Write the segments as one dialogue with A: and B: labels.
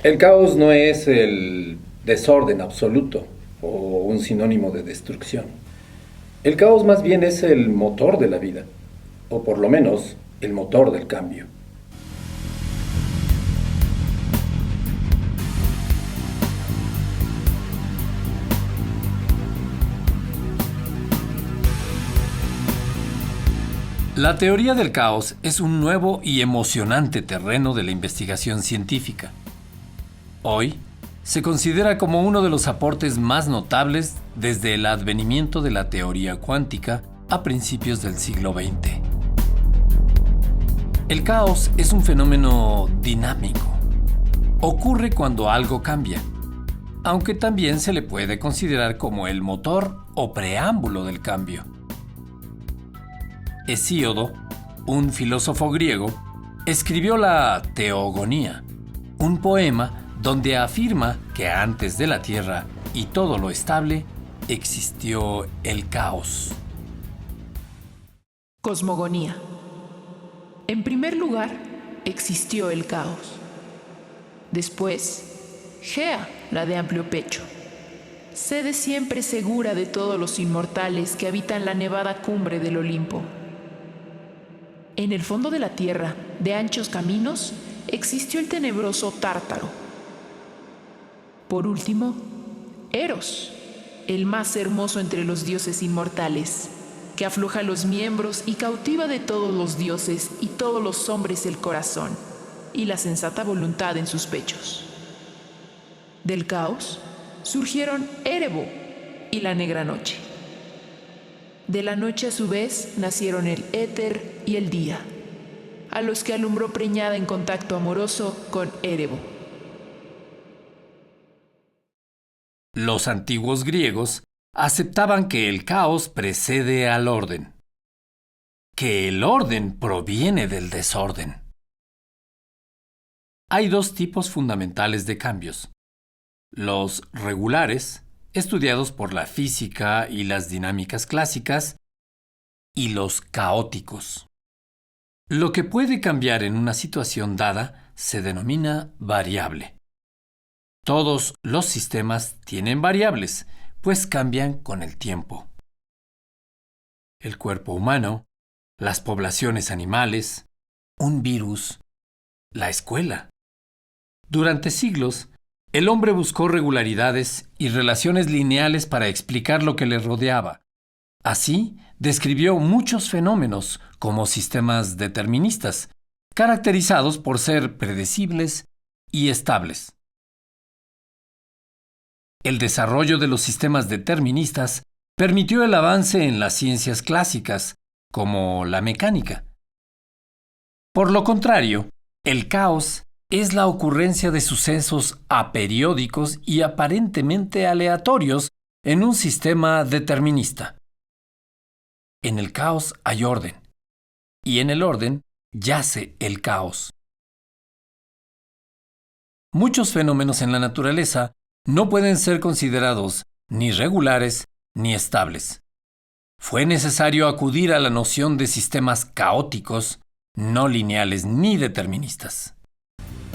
A: El caos no es el desorden absoluto o un sinónimo de destrucción. El caos más bien es el motor de la vida, o por lo menos el motor del cambio.
B: La teoría del caos es un nuevo y emocionante terreno de la investigación científica. Hoy, se considera como uno de los aportes más notables desde el advenimiento de la teoría cuántica a principios del siglo XX. El caos es un fenómeno dinámico. Ocurre cuando algo cambia, aunque también se le puede considerar como el motor o preámbulo del cambio. Hesíodo, un filósofo griego, escribió la Teogonía, un poema donde afirma que antes de la Tierra y todo lo estable existió el caos.
C: Cosmogonía. En primer lugar, existió el caos. Después, Gea, la de amplio pecho, sede siempre segura de todos los inmortales que habitan la nevada cumbre del Olimpo. En el fondo de la tierra, de anchos caminos, existió el tenebroso Tártaro. Por último, Eros, el más hermoso entre los dioses inmortales, que afloja los miembros y cautiva de todos los dioses y todos los hombres el corazón y la sensata voluntad en sus pechos. Del caos surgieron Erebo y la negra noche. De la noche a su vez nacieron el éter y el día, a los que alumbró preñada en contacto amoroso con Erebo.
B: Los antiguos griegos aceptaban que el caos precede al orden, que el orden proviene del desorden. Hay dos tipos fundamentales de cambios: los regulares, estudiados por la física y las dinámicas clásicas, y los caóticos. Lo que puede cambiar en una situación dada se denomina variable. Todos los sistemas tienen variables, pues cambian con el tiempo. El cuerpo humano, las poblaciones animales, un virus, la escuela. Durante siglos, el hombre buscó regularidades y relaciones lineales para explicar lo que le rodeaba. Así, describió muchos fenómenos como sistemas deterministas, caracterizados por ser predecibles y estables. El desarrollo de los sistemas deterministas permitió el avance en las ciencias clásicas, como la mecánica. Por lo contrario, el caos es la ocurrencia de sucesos aperiódicos y aparentemente aleatorios en un sistema determinista. En el caos hay orden, y en el orden yace el caos. Muchos fenómenos en la naturaleza no pueden ser considerados ni regulares ni estables. Fue necesario acudir a la noción de sistemas caóticos, no lineales ni deterministas.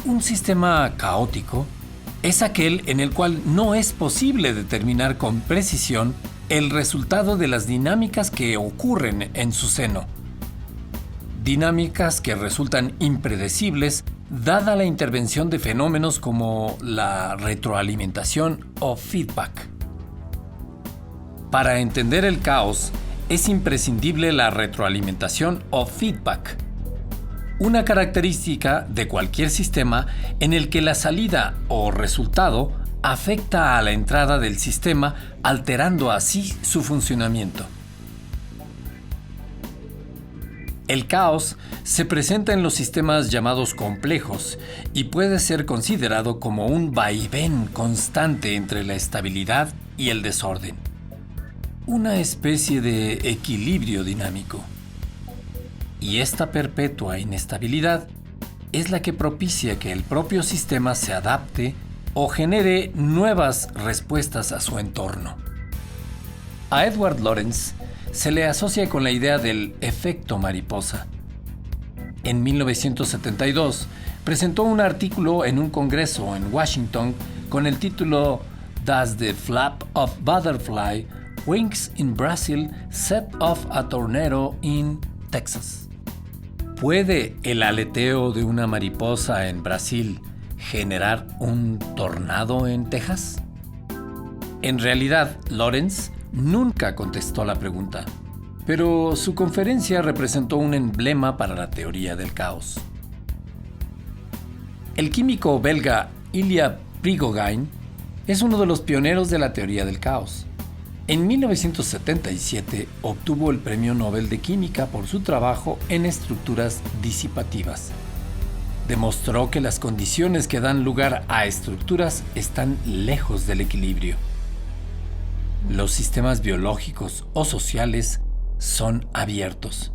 B: Un sistema caótico es aquel en el cual no es posible determinar con precisión el resultado de las dinámicas que ocurren en su seno. Dinámicas que resultan impredecibles dada la intervención de fenómenos como la retroalimentación o feedback. Para entender el caos, es imprescindible la retroalimentación o feedback, una característica de cualquier sistema en el que la salida o resultado afecta a la entrada del sistema, alterando así su funcionamiento. El caos se presenta en los sistemas llamados complejos y puede ser considerado como un vaivén constante entre la estabilidad y el desorden, una especie de equilibrio dinámico. Y esta perpetua inestabilidad es la que propicia que el propio sistema se adapte o genere nuevas respuestas a su entorno. A Edward Lorenz se le asocia con la idea del efecto mariposa. En 1972, presentó un artículo en un congreso en Washington con el título Does the flap of butterfly wings in Brazil set off a tornado in Texas? ¿Puede el aleteo de una mariposa en Brasil generar un tornado en Texas? En realidad, Lorentz nunca contestó la pregunta, pero su conferencia representó un emblema para la teoría del caos. El químico belga Ilya Prigogine es uno de los pioneros de la teoría del caos. En 1977 obtuvo el Premio Nobel de Química por su trabajo en estructuras disipativas. Demostró que las condiciones que dan lugar a estructuras están lejos del equilibrio. Los sistemas biológicos o sociales son abiertos,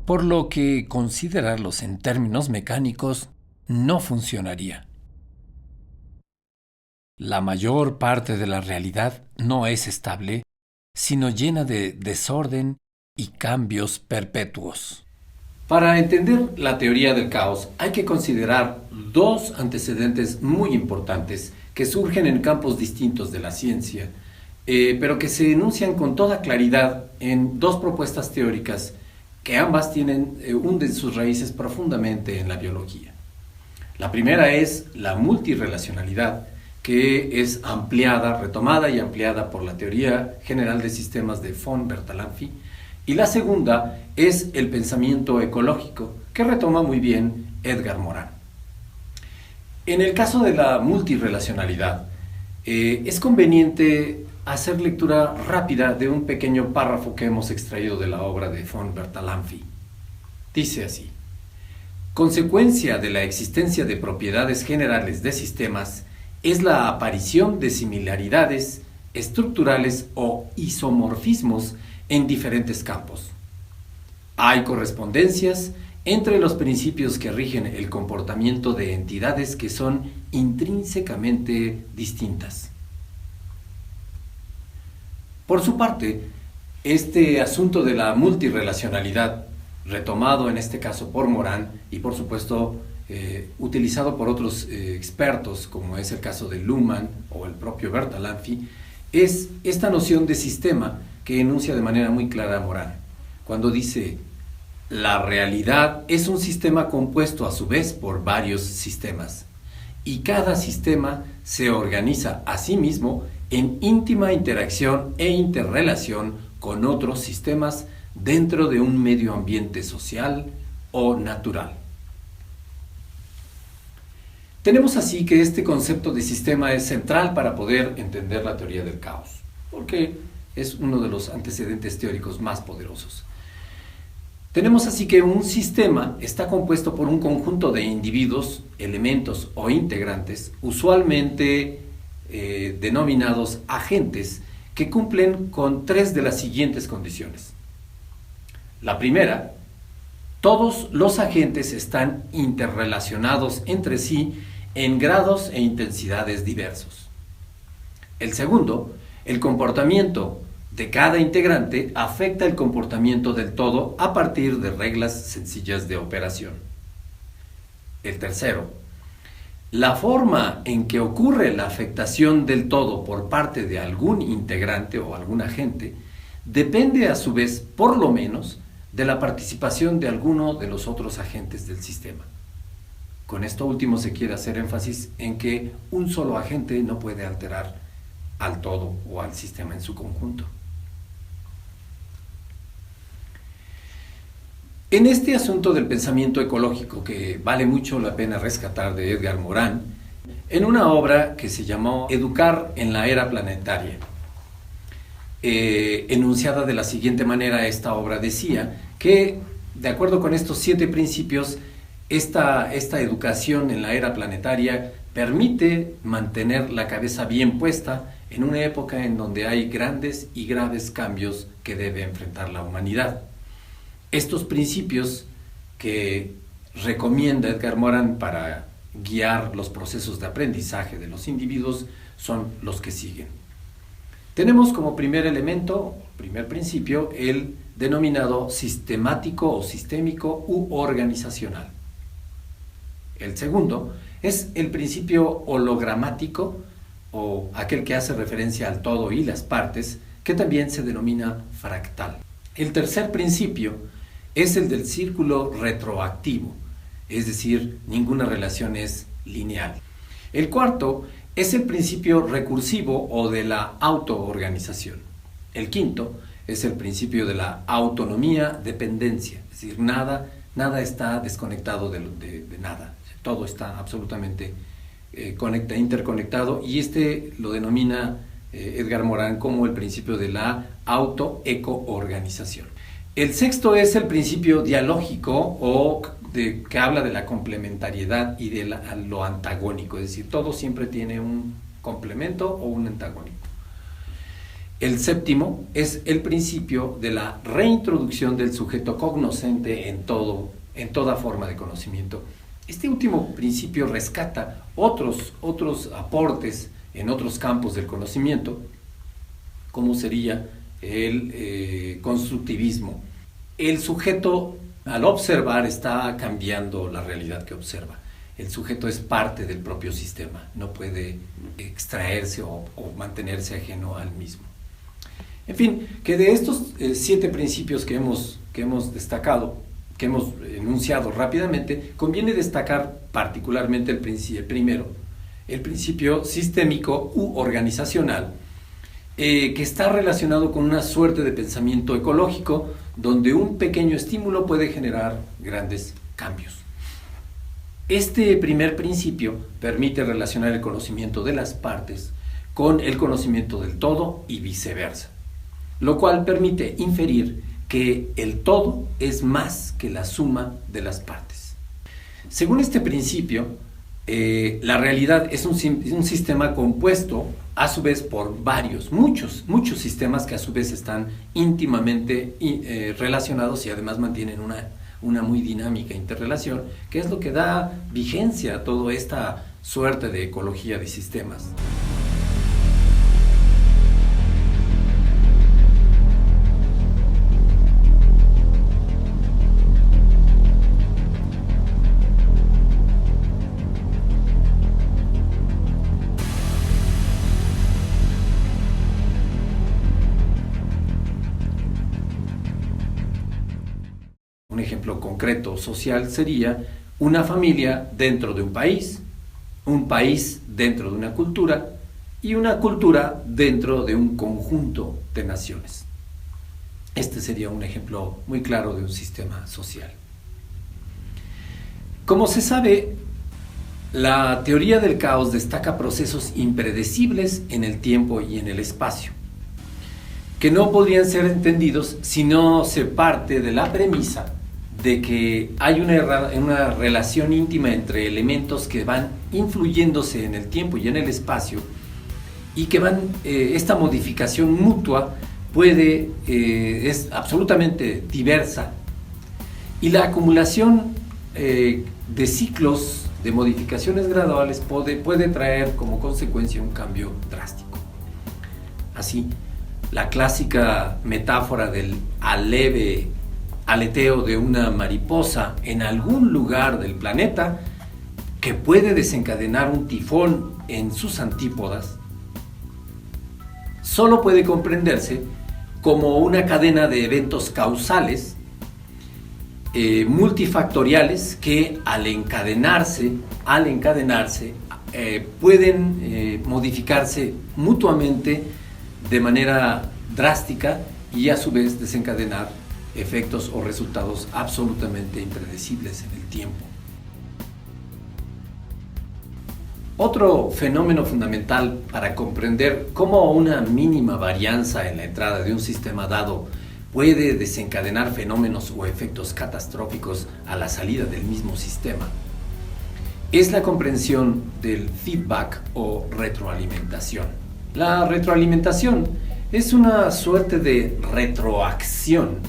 B: por lo que considerarlos en términos mecánicos no funcionaría. La mayor parte de la realidad no es estable, sino llena de desorden y cambios perpetuos. Para entender la teoría del caos hay que considerar dos antecedentes muy importantes que surgen en campos distintos de la ciencia, pero que se enuncian con toda claridad en dos propuestas teóricas que ambas hunden sus raíces profundamente en la biología. La primera es la multirrelacionalidad, que es retomada y ampliada por la teoría general de sistemas de von Bertalanffy, y la segunda es el pensamiento ecológico, que retoma muy bien Edgar Morin. En el caso de la multirrelacionalidad, es conveniente hacer lectura rápida de un pequeño párrafo que hemos extraído de la obra de von Bertalanffy. Dice así: consecuencia de la existencia de propiedades generales de sistemas es la aparición de similaridades estructurales o isomorfismos en diferentes campos. Hay correspondencias entre los principios que rigen el comportamiento de entidades que son intrínsecamente distintas. Por su parte, este asunto de la multirrelacionalidad, retomado en este caso por Morin y por supuesto utilizado por otros expertos, como es el caso de Luhmann o el propio Bertalanffy, es esta noción de sistema que enuncia de manera muy clara Morin, cuando dice: la realidad es un sistema compuesto a su vez por varios sistemas, y cada sistema se organiza a sí mismo en íntima interacción e interrelación con otros sistemas dentro de un medio ambiente social o natural. Tenemos así que este concepto de sistema es central para poder entender la teoría del caos, porque es uno de los antecedentes teóricos más poderosos. Tenemos así que un sistema está compuesto por un conjunto de individuos, elementos o integrantes, usualmente denominados agentes, que cumplen con tres de las siguientes condiciones. La primera: todos los agentes están interrelacionados entre sí en grados e intensidades diversos. El segundo: el comportamiento de cada integrante afecta el comportamiento del todo a partir de reglas sencillas de operación. El tercero: la forma en que ocurre la afectación del todo por parte de algún integrante o algún agente depende a su vez, por lo menos, de la participación de alguno de los otros agentes del sistema. Con esto último se quiere hacer énfasis en que un solo agente no puede alterar al todo o al sistema en su conjunto. En este asunto del pensamiento ecológico, que vale mucho la pena rescatar de Edgar Morin, en una obra que se llamó Educar en la era planetaria, enunciada de la siguiente manera, esta obra decía que, de acuerdo con estos 7 principios, esta educación en la era planetaria permite mantener la cabeza bien puesta en una época en donde hay grandes y graves cambios que debe enfrentar la humanidad. Estos principios que recomienda Edgar Morin para guiar los procesos de aprendizaje de los individuos son los que siguen.
A: Tenemos como primer elemento, primer principio, el denominado sistemático o sistémico u organizacional. El segundo es el principio hologramático, o aquel que hace referencia al todo y las partes, que también se denomina fractal. El tercer principio es el del círculo retroactivo, es decir, ninguna relación es lineal. El cuarto es el principio recursivo o de la autoorganización. El quinto es el principio de la autonomía-dependencia, es decir, nada está desconectado de nada, todo está absolutamente interconectado, y este lo denomina Edgar Morin como el principio de la autoecoorganización. El sexto es el principio dialógico que habla de la complementariedad y de lo antagónico, es decir, todo siempre tiene un complemento o un antagónico. El séptimo es el principio de la reintroducción del sujeto cognoscente en toda forma de conocimiento. Este último principio rescata otros aportes en otros campos del conocimiento, como sería el constructivismo. El sujeto, al observar, está cambiando la realidad que observa. El sujeto es parte del propio sistema, no puede extraerse o mantenerse ajeno al mismo. En fin, que de estos 7 principios que hemos destacado, que hemos enunciado rápidamente, conviene destacar particularmente el primero, el principio sistémico u organizacional, que está relacionado con una suerte de pensamiento ecológico, donde un pequeño estímulo puede generar grandes cambios. Este primer principio permite relacionar el conocimiento de las partes con el conocimiento del todo y viceversa, lo cual permite inferir que el todo es más que la suma de las partes. Según este principio, la realidad es un sistema compuesto a su vez por muchos sistemas que a su vez están íntimamente relacionados y además mantienen una muy dinámica interrelación, que es lo que da vigencia a toda esta suerte de ecología de sistemas. Un ejemplo concreto social sería una familia dentro de un país dentro de una cultura y una cultura dentro de un conjunto de naciones. Este sería un ejemplo muy claro de un sistema social. Como se sabe, la teoría del caos destaca procesos impredecibles en el tiempo y en el espacio, que no podrían ser entendidos si no se parte de la premisa de que hay una relación íntima entre elementos que van influyéndose en el tiempo y en el espacio, y que esta modificación mutua es absolutamente diversa, y la acumulación de ciclos de modificaciones graduales puede traer como consecuencia un cambio drástico. Así, la clásica metáfora del leve aleteo de una mariposa en algún lugar del planeta, que puede desencadenar un tifón en sus antípodas, solo puede comprenderse como una cadena de eventos causales multifactoriales que al encadenarse pueden modificarse mutuamente de manera drástica y a su vez desencadenar efectos o resultados absolutamente impredecibles en el tiempo. Otro fenómeno fundamental para comprender cómo una mínima varianza en la entrada de un sistema dado puede desencadenar fenómenos o efectos catastróficos a la salida del mismo sistema es la comprensión del feedback o retroalimentación. La retroalimentación es una suerte de retroacción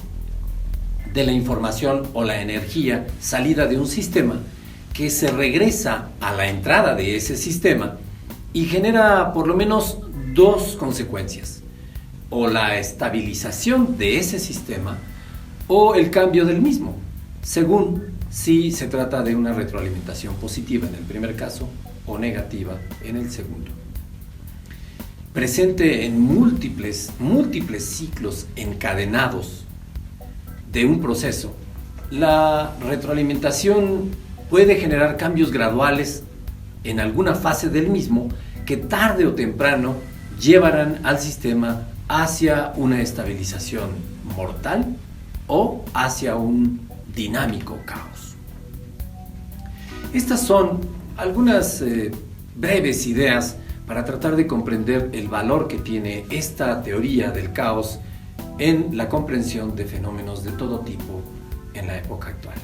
A: de la información o la energía salida de un sistema que se regresa a la entrada de ese sistema y genera por lo menos 2 consecuencias. o la estabilización de ese sistema o el cambio del mismo, según si se trata de una retroalimentación positiva en el primer caso o negativa en el segundo. Presente en múltiples ciclos encadenados de un proceso, la retroalimentación puede generar cambios graduales en alguna fase del mismo que tarde o temprano llevarán al sistema hacia una estabilización mortal o hacia un dinámico caos. Estas son algunas breves ideas para tratar de comprender el valor que tiene esta teoría del caos en la comprensión de fenómenos de todo tipo en la época actual.